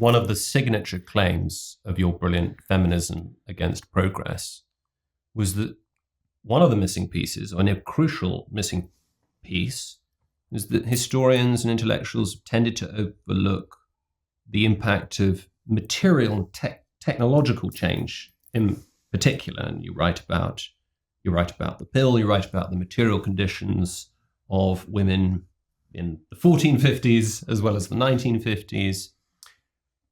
one of the signature claims of your brilliant Feminism Against Progress was that one of the missing pieces, or a crucial missing piece, is that historians and intellectuals tended to overlook the impact of material and technological change in particular. And you write about the pill, you write about the material conditions of women in the 1450s as well as the 1950s.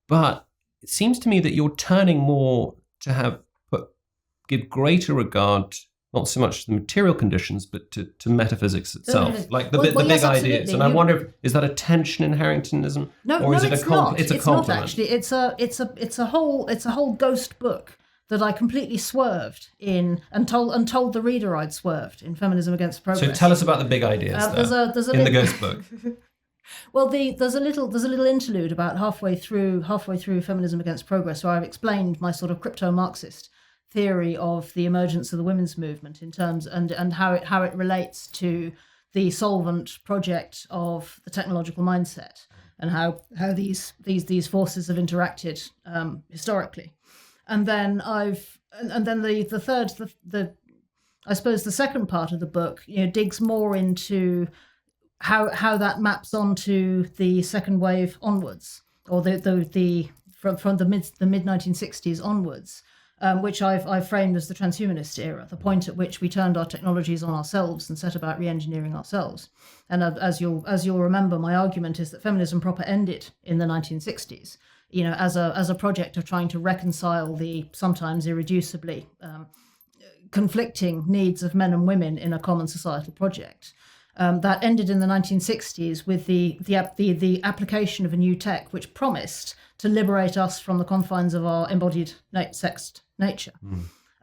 But it seems to me that you're turning more to give greater regard, not so much to the material conditions, but to metaphysics itself, like the big ideas. Absolutely. And I wonder, is that a tension in Harringtonism, or is it it's not. It's a compliment? Not actually. It's a whole ghost book that I completely swerved in and told the reader I'd swerved in Feminism Against Progress. So tell us about the big ideas the ghost book. Well, there's a little interlude about halfway through Feminism Against Progress, where I've explained my sort of crypto-Marxist theory of the emergence of the women's movement in terms and how it relates to the solvent project of the technological mindset, and how these forces have interacted historically. And then the third, I suppose the second part of the book, digs more into how that maps onto the second wave onwards, or from the mid 1960s onwards, which I've framed as the transhumanist era, the point at which we turned our technologies on ourselves and set about re-engineering ourselves. And as you'll remember, my argument is that feminism proper ended in the 1960s, as a project of trying to reconcile the sometimes irreducibly conflicting needs of men and women in a common societal project. That ended in the 1960s with the application of a new tech which promised to liberate us from the confines of our embodied sexed nature.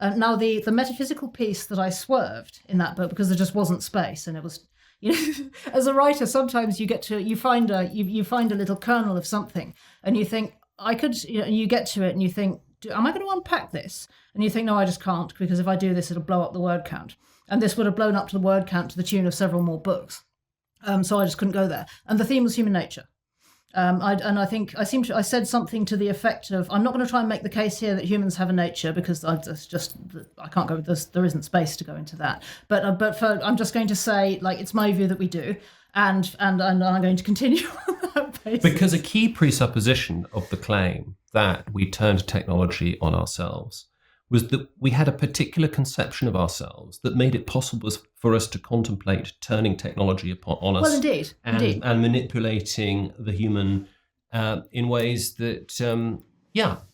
Now, the metaphysical piece that I swerved in that book, because there just wasn't space, and it was, as a writer, sometimes you find a little kernel of something, and you think and you get to it, and you think, am I going to unpack this? And you think, no, I just can't, because if I do this, it'll blow up the word count. And this would have blown up to the word count to the tune of several more books. So I just couldn't go there. And the theme was human nature. I think I said something to the effect of, I'm not going to try and make the case here that humans have a nature, because I can't go. There isn't space to go into that. But I'm just going to say, it's my view that we do, and I'm going to continue on that basis. Because a key presupposition of the claim that we turned technology on ourselves was that we had a particular conception of ourselves that made it possible for us to contemplate turning technology on us. Well, indeed. And manipulating the human in ways that,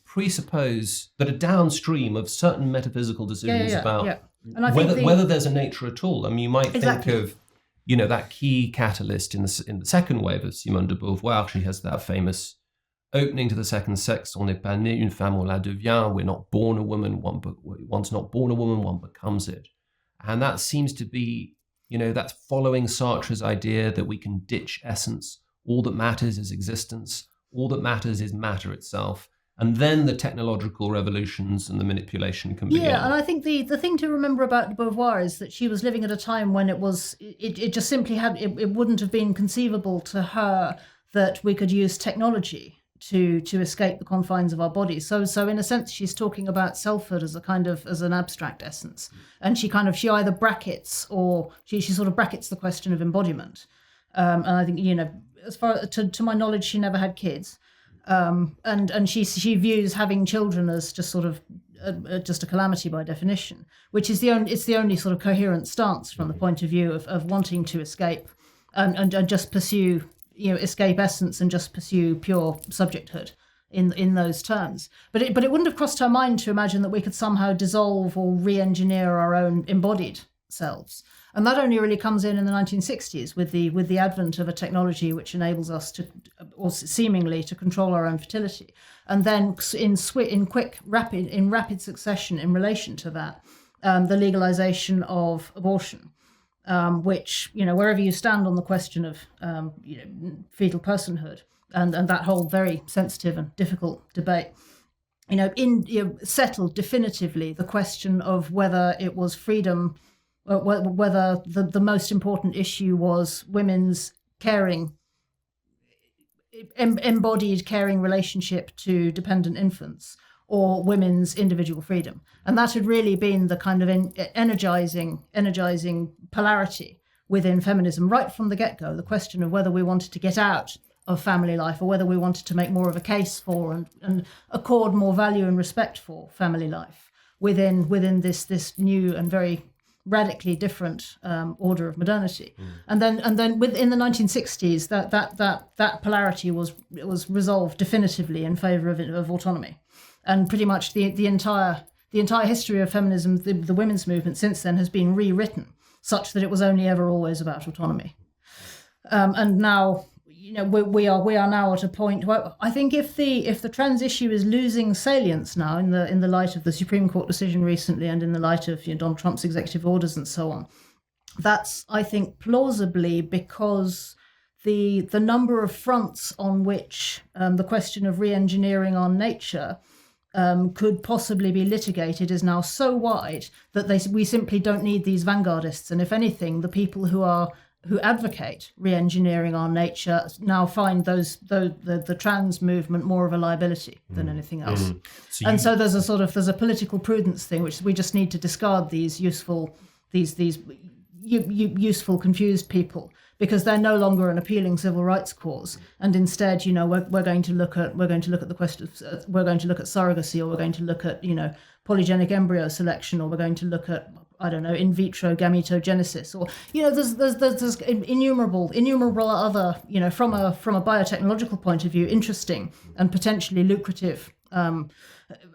presuppose that are downstream of certain metaphysical decisions about And I think whether there's a nature at all. I mean, you might think of, that key catalyst in the second wave of Simone de Beauvoir. She has that famous opening to the second sex, on n'est pas né, une femme on la devient. We're not born a woman, one's not born a woman, one becomes it. And that seems to be, that's following Sartre's idea that we can ditch essence. All that matters is existence. All that matters is matter itself. And then the technological revolutions and the manipulation can begin. Yeah, and I think the thing to remember about de Beauvoir is that she was living at a time when it just simply it wouldn't have been conceivable to her that we could use technology to escape the confines of our bodies. So in a sense, she's talking about selfhood as an abstract essence, and she either brackets, or she sort of brackets the question of embodiment. And I think, as far to my knowledge, she never had kids, and she views having children as just sort of just a calamity by definition, which is the only sort of coherent stance from the point of view of wanting to escape and just pursue. Escape essence and just pursue pure subjecthood in those terms. But it wouldn't have crossed her mind to imagine that we could somehow dissolve or re-engineer our own embodied selves. And that only really comes in the 1960s with the advent of a technology which enables us to, or seemingly to, control our own fertility. And then in rapid succession in relation to that, the legalization of abortion. Which, wherever you stand on the question of, fetal personhood and that whole very sensitive and difficult debate, settled definitively the question of whether it was freedom, whether the most important issue was women's caring embodied caring relationship to dependent infants, or women's individual freedom. And that had really been the kind of energizing polarity within feminism right from the get-go, the question of whether we wanted to get out of family life or whether we wanted to make more of a case for and accord more value and respect for family life within this new and very radically different order of modernity. And then within the 1960s, that polarity was resolved definitively in favor of autonomy. And pretty much the entire history of feminism, the women's movement since then, has been rewritten such that it was only ever always about autonomy. And now, we are now at a point where I think if the trans issue is losing salience now in the light of the Supreme Court decision recently and in the light of Donald Trump's executive orders and so on, that's, I think, plausibly because the number of fronts on which the question of re-engineering our nature could possibly be litigated is now so wide that we simply don't need these vanguardists. And if anything, the people who advocate re-engineering our nature now find the trans movement more of a liability than anything else. So there's a political prudence thing, which we just need to discard these useful confused people, because they're no longer an appealing civil rights cause, and instead, we're going to look at the question, we're going to look at surrogacy, or we're going to look at polygenic embryo selection, or we're going to look at, I don't know, in vitro gametogenesis, or there's innumerable other from a biotechnological point of view interesting and potentially lucrative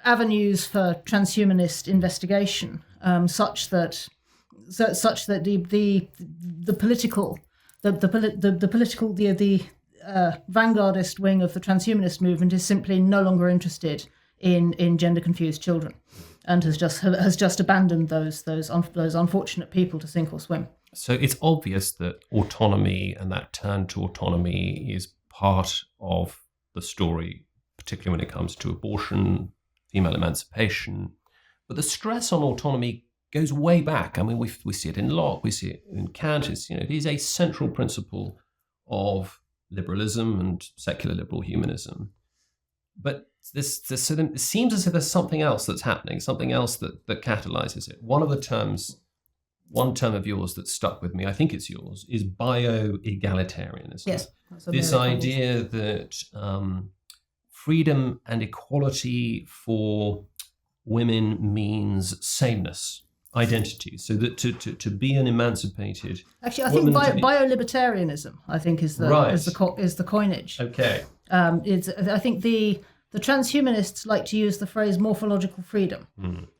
avenues for transhumanist investigation, such that the political vanguardist wing of the transhumanist movement is simply no longer interested in gender confused children, and has just abandoned those unfortunate people to sink or swim. So it's obvious that autonomy and that turn to autonomy is part of the story, particularly when it comes to abortion, female emancipation. But the stress on autonomy goes way back. I mean, we see it in Locke, we see it in Kant. It is a central principle of liberalism and secular liberal humanism. But it seems as if there's something else that's happening, something else that catalyzes it. One term of yours that stuck with me, I think it's yours, is bio-egalitarianism. Yes. This idea that freedom and equality for women means sameness, identity. So that to be an emancipated actually, I think bio-libertarianism, I think, is the coinage. Okay. I think the transhumanists like to use the phrase morphological freedom.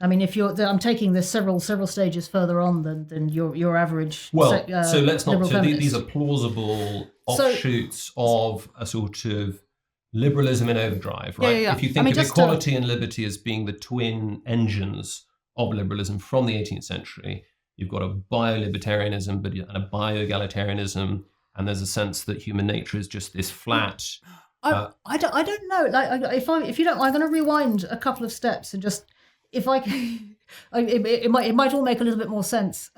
I mean, I'm taking this several stages further on than your average. So let's not. So feminist. These are plausible offshoots of a sort of liberalism in overdrive, right? Yeah. If you think of equality and liberty as being the twin engines of liberalism from the 18th century, you've got a bio-libertarianism and a bio-egalitarianism, and there's a sense that human nature is just this flat. I don't know. Like, if you don't, I'm going to rewind a couple of steps and just, if I can, it might all make a little bit more sense.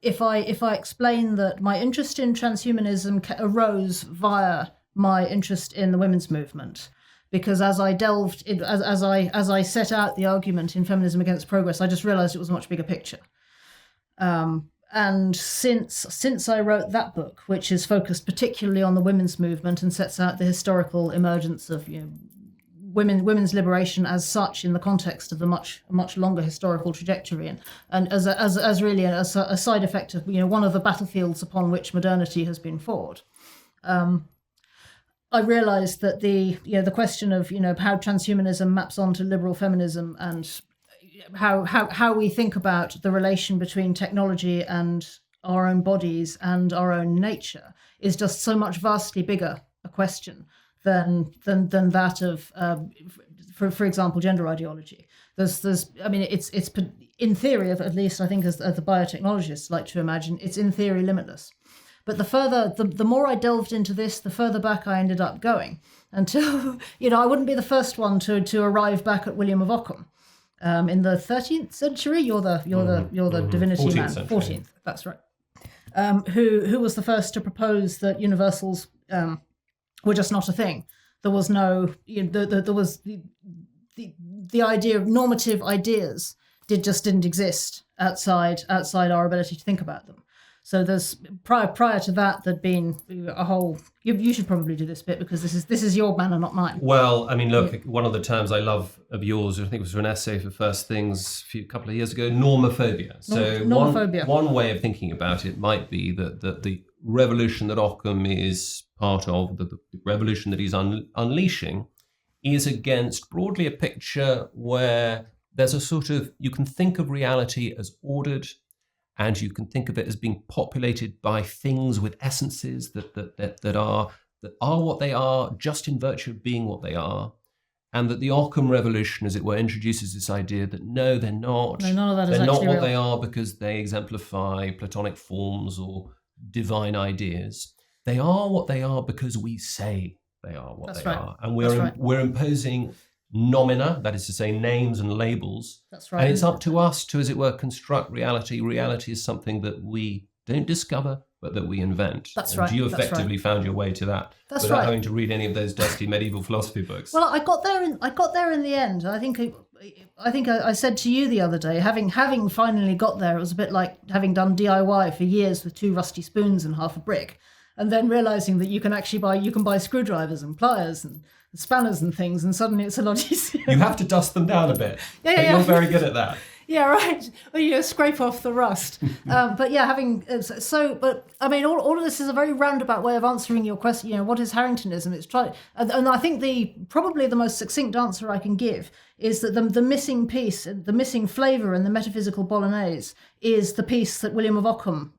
If I explain that my interest in transhumanism arose via my interest in the women's movement, because as I delved in, as I set out the argument in Feminism Against Progress, I just realised it was a much bigger picture. And since I wrote that book, which is focused particularly on the women's movement and sets out the historical emergence of women's liberation as such in the context of a much longer historical trajectory, and as really a side effect of one of the battlefields upon which modernity has been fought. I realised that the question of how transhumanism maps onto liberal feminism and how we think about the relation between technology and our own bodies and our own nature is just so much vastly bigger a question than that of, for example, gender ideology. It's in theory, at least I think as the biotechnologists like to imagine, it's in theory limitless. But the more I delved into this, the further back I ended up going, until I wouldn't be the first one to arrive back at William of Ockham. In the 13th century, you're the divinity 14th man. Century. 14th, that's right. Who was the first to propose that universals were just not a thing. There was no, there was the idea of normative ideas didn't exist outside our ability to think about them. So there's prior to that, there'd been a whole. You should probably do this bit because this is your manner, not mine. Well, I mean, look, one of the terms I love of yours, I think it was from an essay for First Things a couple of years ago, normophobia. So normophobia. One way of thinking about it might be that the revolution that Ockham is part of, the revolution that he's unleashing, is against broadly a picture where there's a sort of, you can think of reality as ordered, and you can think of it as being populated by things with essences that are what they are just in virtue of being what they are. And that the Ockham revolution, as it were, introduces this idea that no, they're not. No, none of that is they're not actually what real. they are because they exemplify Platonic forms or divine ideas. They are what they are because we say they are what That's they right. are. And That's right. we're imposing nomina, that is to say names and labels. That's right. And it's up to us to, as it were, construct reality. Reality is something that we don't discover, but that we invent. That's and right. you That's effectively found your way to that That's without right. having to read any of those dusty medieval philosophy books. Well, I got there in the end. I think I said to you the other day, having finally got there, it was a bit like having done DIY for years with 2 rusty spoons and half a brick, and then realizing that you can actually buy screwdrivers and pliers and spanners and things, and suddenly it's a lot easier. You have to dust them down a bit. Yeah, but yeah. You're very good at that. Yeah, right. Well, scrape off the rust. But yeah, but I mean, all of this is a very roundabout way of answering your question. What is Harringtonism? It's and I think probably the most succinct answer I can give is that the missing piece, the missing flavour in the metaphysical bolognese is the piece that William of Ockham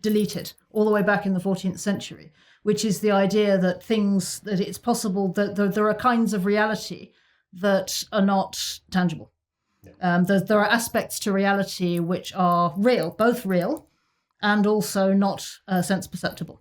deleted all the way back in the 14th century, which is the idea that it's possible that there are kinds of reality that are not tangible. There are aspects to reality which are real, both real and also not sense perceptible.